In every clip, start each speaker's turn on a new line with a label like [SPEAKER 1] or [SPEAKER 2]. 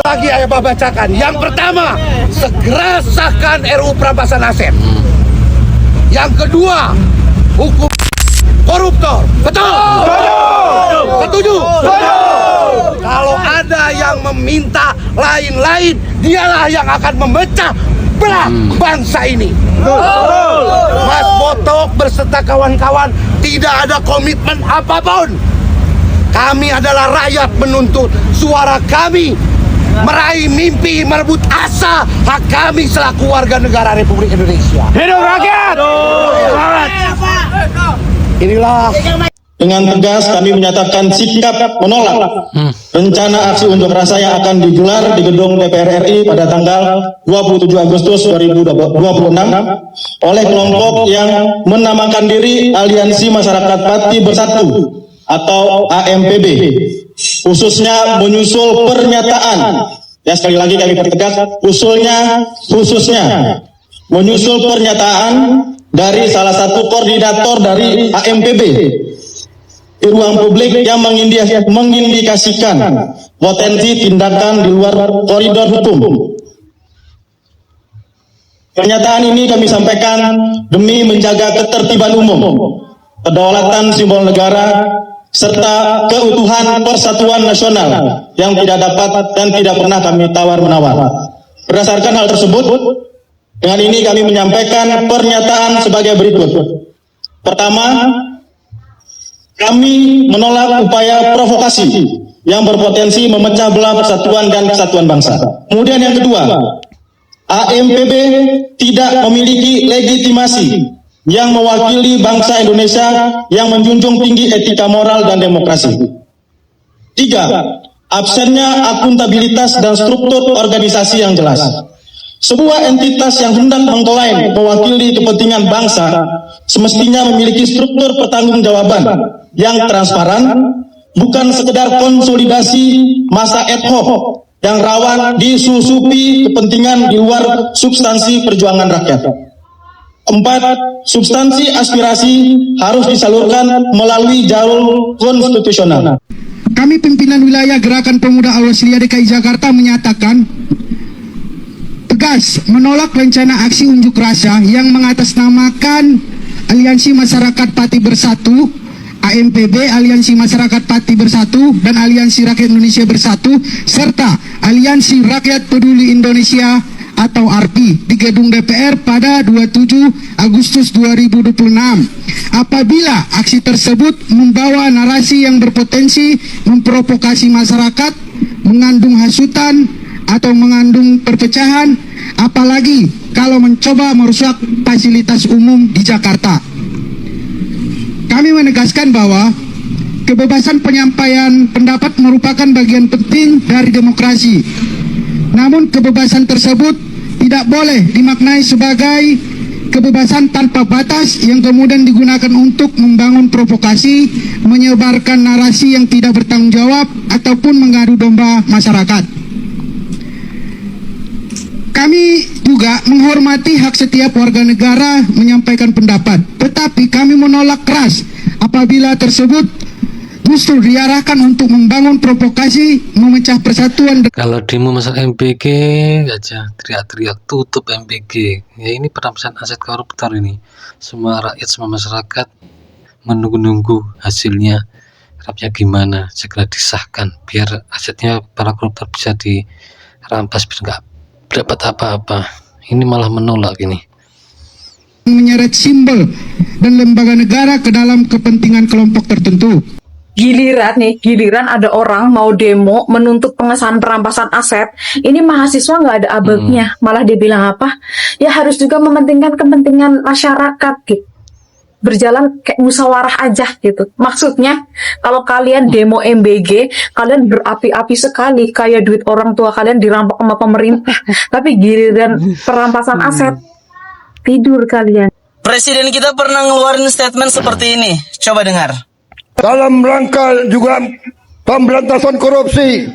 [SPEAKER 1] Lagi saya bacakan. Yang pertama, segera sahkan RUU perampasan aset. Yang kedua, hukum koruptor. Betul? Setuju? Kalau ada yang meminta lain-lain, dialah yang akan memecah belah bangsa ini. Mas Botok berserta kawan-kawan tidak ada komitmen apapun. Kami adalah rakyat menuntut suara kami, meraih mimpi, merebut asa hak kami selaku warga negara Republik Indonesia.
[SPEAKER 2] Hidup rakyat!
[SPEAKER 1] Inilah
[SPEAKER 3] dengan tegas kami menyatakan sikap menolak rencana aksi unjuk rasa yang akan digelar di gedung DPR RI pada tanggal 27 Agustus 2026 oleh kelompok yang menamakan diri Aliansi Masyarakat Pati Bersatu atau AMPB, khususnya menyusul pernyataan, ya sekali lagi kami pertegas, khususnya menyusul pernyataan dari salah satu koordinator dari AMPB di ruang publik yang mengindikasikan potensi tindakan di luar koridor hukum. Pernyataan ini kami sampaikan demi menjaga ketertiban umum, kedaulatan simbol negara, serta keutuhan persatuan nasional yang tidak dapat dan tidak pernah kami tawar-menawar. Berdasarkan hal tersebut, dengan ini kami menyampaikan pernyataan sebagai berikut. Pertama, kami menolak upaya provokasi yang berpotensi memecah belah persatuan dan kesatuan bangsa. Kemudian yang kedua, AMPB tidak memiliki legitimasi yang mewakili bangsa Indonesia yang menjunjung tinggi etika moral dan demokrasi. Tiga, absennya akuntabilitas dan struktur organisasi yang jelas. Sebuah entitas yang hendak mengklaim mewakili kepentingan bangsa semestinya memiliki struktur pertanggungjawaban yang transparan, bukan sekedar konsolidasi masa ad hoc yang rawan disusupi kepentingan di luar substansi perjuangan rakyat. Empat, substansi aspirasi harus disalurkan melalui jalur konstitusional.
[SPEAKER 4] Kami pimpinan wilayah Gerakan Pemuda Al-Wasliyah DKI Jakarta menyatakan tegas menolak rencana aksi unjuk rasa yang mengatasnamakan Aliansi Masyarakat Pati Bersatu, AMPB, Aliansi Masyarakat Pati Bersatu, dan Aliansi Rakyat Indonesia Bersatu, serta Aliansi Rakyat Peduli Indonesia atau ARPI di gedung DPR pada 27 Agustus 2026. Apabila aksi tersebut membawa narasi yang berpotensi memprovokasi masyarakat, mengandung hasutan atau mengandung perpecahan, apalagi kalau mencoba merusak fasilitas umum di Jakarta. Kami menegaskan bahwa kebebasan penyampaian pendapat merupakan bagian penting dari demokrasi. Namun kebebasan tersebut tidak boleh dimaknai sebagai kebebasan tanpa batas yang kemudian digunakan untuk membangun provokasi, menyebarkan narasi yang tidak bertanggung jawab, ataupun mengadu domba masyarakat. Kami juga menghormati hak setiap warga negara menyampaikan pendapat, tetapi kami menolak keras apabila tersebut justru diarahkan untuk membangun provokasi, memecah persatuan.
[SPEAKER 5] Kalau demo masalah MBG aja teriak-teriak tutup MBG, ya ini perampasan aset koruptor ini. Semua rakyat, semua masyarakat menunggu-nunggu hasilnya, harapnya gimana segera disahkan biar asetnya para koruptor bisa dirampas biar nggak dapat apa-apa. Ini malah menolak ini,
[SPEAKER 4] menyeret simbol dan lembaga negara ke dalam kepentingan kelompok tertentu.
[SPEAKER 6] Giliran ada orang mau demo menuntut pengesahan perampasan aset, ini mahasiswa nggak ada abegnya, malah dia bilang apa? Ya harus juga mementingkan kepentingan masyarakat gitu. Berjalan kayak musyawarah aja gitu. Maksudnya kalau kalian demo MBG, kalian berapi-api sekali kayak duit orang tua kalian dirampok sama pemerintah. Tapi giliran perampasan aset, tidur kalian.
[SPEAKER 7] Presiden kita pernah ngeluarin statement seperti ini. Coba dengar.
[SPEAKER 1] dalam rangka juga pemberantasan korupsi,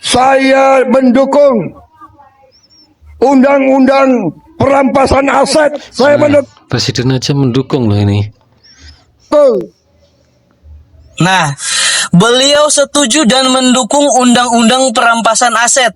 [SPEAKER 1] saya mendukung undang-undang perampasan aset. Saya mendukung.
[SPEAKER 5] Presiden aja mendukung loh ini.
[SPEAKER 7] Nah, beliau setuju dan mendukung undang-undang perampasan aset.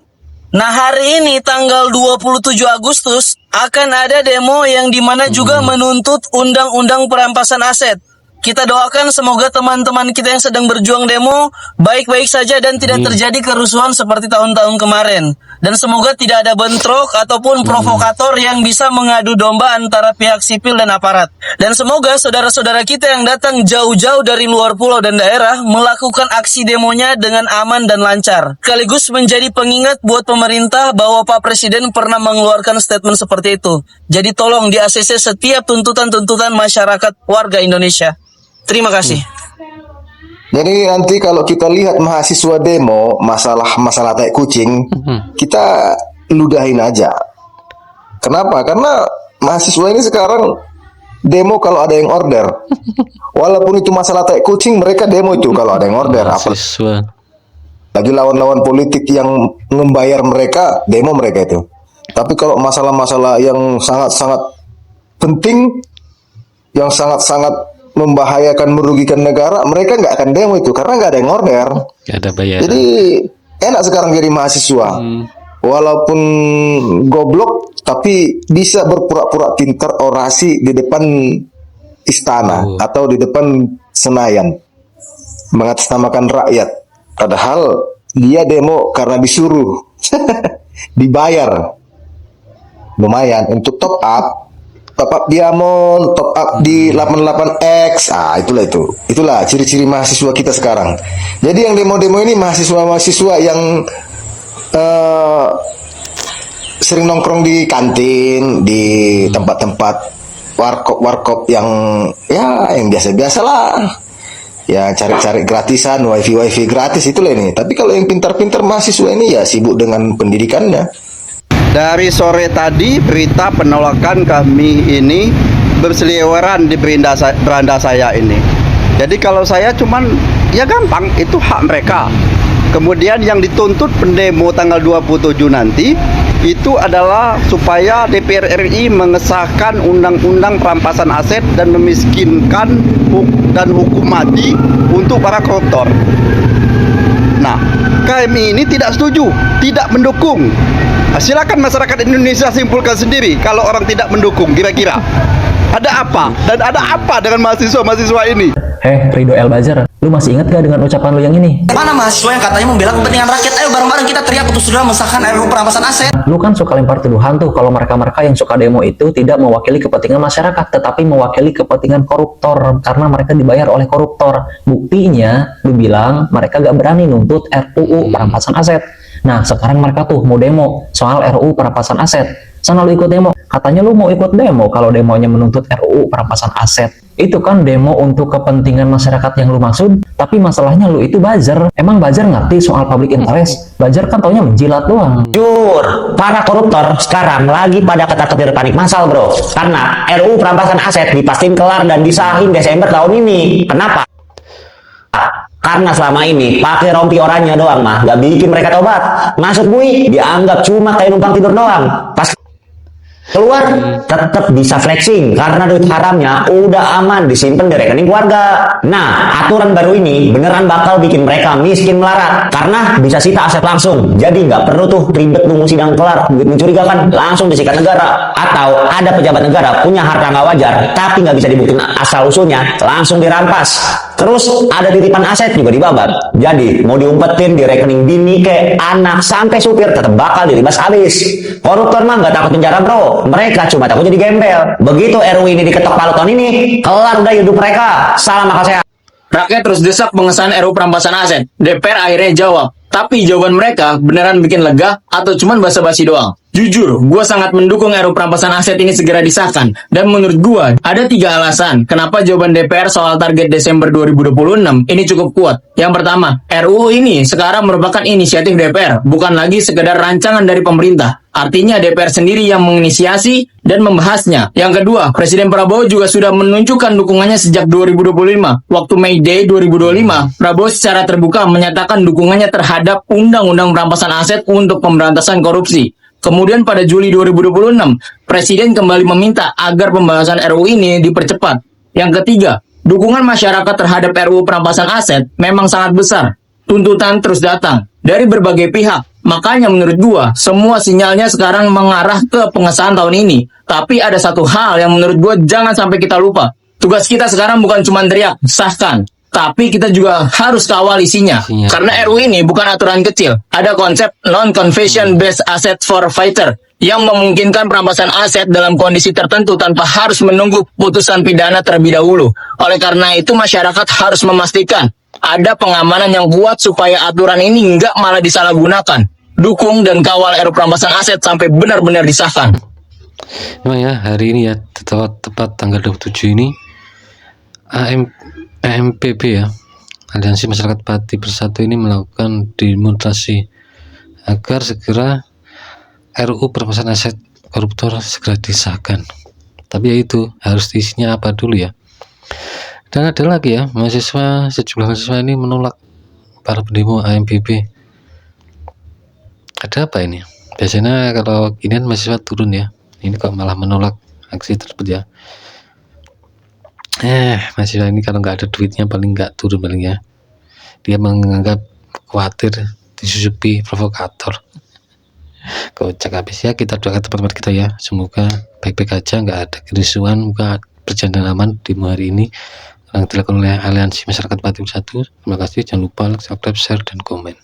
[SPEAKER 7] Nah, hari ini tanggal 27 Agustus akan ada demo yang dimana juga menuntut undang-undang perampasan aset. Kita doakan semoga teman-teman kita yang sedang berjuang demo baik-baik saja dan tidak terjadi kerusuhan seperti tahun-tahun kemarin. Dan semoga tidak ada bentrok ataupun provokator yang bisa mengadu domba antara pihak sipil dan aparat. Dan semoga saudara-saudara kita yang datang jauh-jauh dari luar pulau dan daerah melakukan aksi demonya dengan aman dan lancar. Sekaligus menjadi pengingat buat pemerintah bahwa Pak Presiden pernah mengeluarkan statement seperti itu. Jadi tolong di ACC setiap tuntutan-tuntutan masyarakat warga Indonesia. Terima kasih.
[SPEAKER 2] Jadi nanti kalau kita lihat mahasiswa demo masalah tai kucing, kita ludahin aja. Kenapa? Karena mahasiswa ini sekarang demo kalau ada yang order. Walaupun itu masalah tai kucing, mereka demo itu kalau ada yang order.
[SPEAKER 5] Mahasiswa.
[SPEAKER 2] Lagi lawan-lawan politik yang membayar mereka, demo mereka itu. Tapi kalau masalah-masalah yang sangat-sangat penting, yang sangat-sangat membahayakan, merugikan negara, mereka nggak akan demo itu karena nggak ada yang order.
[SPEAKER 5] Gak ada bayaran.
[SPEAKER 2] Jadi enak sekarang jadi mahasiswa, walaupun goblok tapi bisa berpura-pura pintar orasi di depan istana atau di depan Senayan mengatasnamakan rakyat. Padahal dia demo karena disuruh, dibayar lumayan untuk top up. Top Diamond, top up di 88X, itulah ciri-ciri mahasiswa kita sekarang. Jadi yang demo-demo ini mahasiswa-mahasiswa yang sering nongkrong di kantin, di tempat-tempat warkop yang biasa-biasalah, ya cari-cari gratisan, wifi gratis itulah ini. Tapi kalau yang pintar-pintar mahasiswa ini ya sibuk dengan pendidikannya.
[SPEAKER 8] Dari sore tadi berita penolakan kami ini berseliweran di beranda saya ini. Jadi kalau saya cuman ya gampang, itu hak mereka. Kemudian yang dituntut pendemo tanggal 27 nanti itu adalah supaya DPR RI mengesahkan undang-undang perampasan aset dan memiskinkan dan hukum mati untuk para koruptor. Nah, kami ini tidak setuju, tidak mendukung. Silakan masyarakat Indonesia simpulkan sendiri kalau orang tidak mendukung, kira-kira ada apa dan ada apa dengan mahasiswa-mahasiswa ini.
[SPEAKER 9] Ridho Elbazar, lu masih ingat gak dengan ucapan lu yang ini?
[SPEAKER 7] Mana mahasiswa yang katanya membela kepentingan rakyat? Ayo bareng-bareng kita teriak untuk segera mensahkan RUU perampasan aset.
[SPEAKER 9] Lu kan suka lempar tuduhan tuh kalau mereka-mereka yang suka demo itu tidak mewakili kepentingan masyarakat, tetapi mewakili kepentingan koruptor karena mereka dibayar oleh koruptor. Buktinya, lu bilang mereka gak berani nuntut RUU perampasan aset. Nah, sekarang mereka tuh mau demo soal RUU perampasan aset. Sana lu ikut demo. Katanya lu mau ikut demo kalau demonya menuntut RUU perampasan aset. Itu kan demo untuk kepentingan masyarakat yang lu maksud, tapi masalahnya lu itu buzzer. Emang buzzer ngerti soal public interest? Buzzer kan taunya menjilat doang.
[SPEAKER 10] Jujur, para koruptor sekarang lagi pada ketar-ketir panik massal, bro. Karena RUU perampasan aset dipastiin kelar dan disahin Desember tahun ini. Kenapa? Karena selama ini pakai rompi oranye doang mah gak bikin mereka tobat. Masuk bui dianggap cuma kayak numpang tidur doang. Pas keluar tetap bisa flexing karena duit haramnya udah aman disimpan di rekening keluarga. Nah, aturan baru ini beneran bakal bikin mereka miskin melarat karena bisa sita aset langsung. Jadi nggak perlu tuh ribet nunggu sidang kelar, duit mencurigakan langsung disikat negara. Atau ada pejabat negara punya harta nggak wajar tapi nggak bisa dibuktiin asal usulnya, langsung dirampas. Terus ada titipan aset juga dibabat. Jadi mau diumpetin di rekening bini ke anak sampai supir tetap bakal diribas habis. Koruptor mah nggak takut penjara, bro. Mereka cuma takut jadi gembel. Begitu RUU ini diketok palu tahun ini, kelar udah hidup mereka. Salam akal sehat.
[SPEAKER 11] Rakyat terus desak pengesahan RUU perampasan aset. DPR akhirnya jawab. Tapi jawaban mereka beneran bikin lega atau cuman basa-basi doang? Jujur, gue sangat mendukung RUU perampasan aset ini segera disahkan. Dan menurut gue, ada 3 alasan kenapa jawaban DPR soal target Desember 2026 ini cukup kuat. Yang pertama, RUU ini sekarang merupakan inisiatif DPR, bukan lagi sekedar rancangan dari pemerintah. Artinya DPR sendiri yang menginisiasi dan membahasnya. Yang kedua, Presiden Prabowo juga sudah menunjukkan dukungannya sejak 2025. Waktu May Day 2025, Prabowo secara terbuka menyatakan dukungannya terhadap Undang-Undang Perampasan Aset untuk pemberantasan korupsi. Kemudian pada Juli 2026, Presiden kembali meminta agar pembahasan RUU ini dipercepat. Yang ketiga, dukungan masyarakat terhadap RUU perampasan aset memang sangat besar. Tuntutan terus datang dari berbagai pihak, Makanya menurut gua, semua sinyalnya sekarang mengarah ke pengesahan tahun ini. Tapi ada satu hal yang menurut gua jangan sampai kita lupa. Tugas kita sekarang bukan cuma teriak, sahkan. Tapi kita juga harus kawal isinya. Karena RU ini bukan aturan kecil. Ada konsep non-confession based asset forfeiture yang memungkinkan perampasan aset dalam kondisi tertentu tanpa harus menunggu putusan pidana terlebih dahulu. Oleh karena itu masyarakat harus memastikan ada pengamanan yang kuat supaya aturan ini nggak malah disalahgunakan. Dukung dan kawal RU perampasan aset sampai benar-benar disahkan.
[SPEAKER 5] Memang ya, hari ini ya, tepat tanggal 27 ini AMPB ya, Aliansi Masyarakat Pati Bersatu ini melakukan demonstrasi agar segera RUU perampasan aset koruptor segera disahkan. Tapi ya itu, harus isinya apa dulu ya. Dan ada lagi ya, sejumlah mahasiswa ini menolak para pendemo AMPB. Ada apa ini? Biasanya kalau ginian mahasiswa turun ya, ini kok malah menolak aksi tersebut ya. Mahasiswa ini kalau nggak ada duitnya paling nggak turun paling ya. Dia menganggap khawatir disusupi provokator. Kocak habis ya. Kita doakan teman-teman kita ya, semoga baik-baik aja, nggak ada kerusuhan, semoga berjalan aman di hari ini yang dilakukan oleh Aliansi Masyarakat Pati Bersatu. Terima kasih, jangan lupa like, subscribe, share, dan komen.